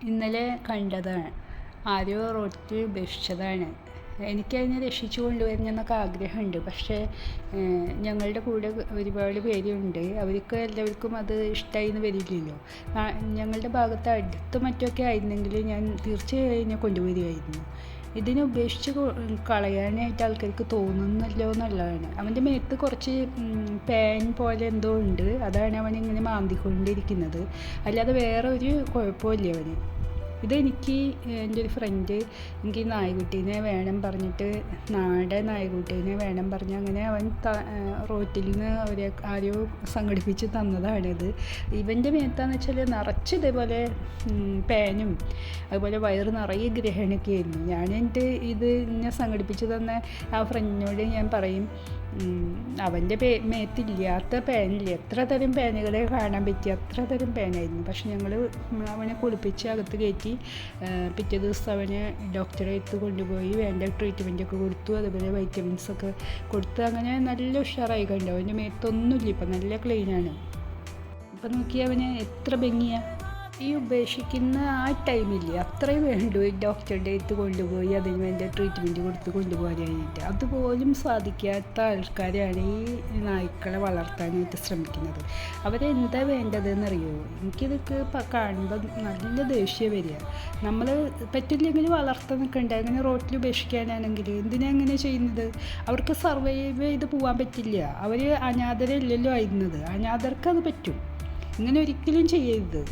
ഇന്നലെ കണ്ടതാണ്. ആരോ റോട്ടിൽ ഉപേക്ഷിച്ചതാണ്. എനിക്കതിനെ രക്ഷിച്ചു കൊണ്ടുവരണമെന്നൊക്കെ ആഗ്രഹമുണ്ട്. പക്ഷേ ഞങ്ങളുടെ കൂടെ ഒരുപാട് പേരുണ്ട്. അവർക്ക് എല്ലാവർക്കും അത് ഇഷ്ടമായി എന്ന് വരില്ലല്ലോ. ഞങ്ങളുടെ ഭാഗത്ത് അടുത്ത് മറ്റൊക്കെ ആയിരുന്നെങ്കിൽ ഞാൻ തീർച്ചയായും അതിനെ കൊണ്ടുവരികയായിരുന്നു. ഇതിനെ ഉപേക്ഷിച്ച് കളയാനായിട്ട് ആൾക്കാർക്ക് തോന്നുന്നല്ലോ എന്നുള്ളതാണ്. അവൻ്റെ മേത്ത് കുറച്ച് പാൻ പോലെ എന്തോ ഉണ്ട്. അതാണ് അവൻ ഇങ്ങനെ മാന്തിക്കൊണ്ടിരിക്കുന്നത്. അല്ലാതെ വേറെ ഒരു കുഴപ്പമില്ല അവന്. ഇതെനിക്ക് എൻ്റെ ഒരു ഫ്രണ്ട് എനിക്ക് നായ്ക്കുട്ടീനെ വേണം പറഞ്ഞിട്ട്, നാടൻ നായ്ക്കുട്ടീനെ വേണം പറഞ്ഞ് അങ്ങനെ അവൻ റോട്ടിൽ നിന്ന് ആരോ സംഘടിപ്പിച്ച് തന്നതാണിത്. ഇവൻ്റെ മേത്താന്ന് വെച്ചാൽ നിറച്ച് ഇതേപോലെ പാനും അതുപോലെ വയറ് നിറയെ ഗ്രഹണൊക്കെ ആയിരുന്നു. ഇത് എന്നെ സംഘടിപ്പിച്ച് തന്ന ആ ഫ്രണ്ടിനോട് ഞാൻ പറയും, അവൻ്റെ മേത്തില്ലാത്ത പാനില്ല. എത്ര തരം പാനുകളെ കാണാൻ പറ്റി, അത്ര തരം പാനായിരുന്നു. പക്ഷെ ഞങ്ങൾ അവനെ കുളിപ്പിച്ച് അകത്ത് കയറ്റി പിറ്റേ ദിവസം അവനെ ഡോക്ടറെ അടുത്ത് കൊണ്ടുപോയി വേണ്ട ട്രീറ്റ്മെൻറ്റൊക്കെ കൊടുത്തു. അതുപോലെ വൈറ്റമിൻസൊക്കെ കൊടുത്ത് അങ്ങനെ നല്ല ഉഷാറായി കണ്ടു. അവൻ്റെ മേത്തൊന്നുമില്ല, ഇപ്പം നല്ല ക്ലീനാണ്. ഇപ്പം നോക്കി അവന് എത്ര ഭംഗിയാണ്. ഈ ഉപേക്ഷിക്കുന്ന ആ ടൈമില്ല, അത്രയും വേണ്ടു ഡോക്ടറുടെ അടുത്ത് കൊണ്ടുപോയി അതിന് വേണ്ട ട്രീറ്റ്മെൻറ്റ് കൊടുത്ത് കൊണ്ടുപോകാനായിട്ട്. അതുപോലും സാധിക്കാത്ത ആൾക്കാരാണ് ഈ നായ്ക്കളെ വളർത്താനായിട്ട് ശ്രമിക്കുന്നത്. അവരെന്താ വേണ്ടതെന്നറിയോ? എനിക്കിതൊക്കെ കാണുമ്പോൾ നല്ല ദേഷ്യം വരിക. നമ്മൾ പറ്റില്ലെങ്കിൽ വളർത്താൻ നിൽക്കണ്ട. അങ്ങനെ റോട്ടിൽ ഉപേക്ഷിക്കാനാണെങ്കിൽ എന്തിനാ അങ്ങനെ ചെയ്യുന്നത്? അവർക്ക് സർവൈവ് ചെയ്ത് പോകാൻ പറ്റില്ല. അവർ അനാഥരല്ലല്ലോ ആയിരുന്നത്. അനാഥർക്ക് അത് പറ്റും. ഇങ്ങനെ ഒരിക്കലും ചെയ്യരുത്.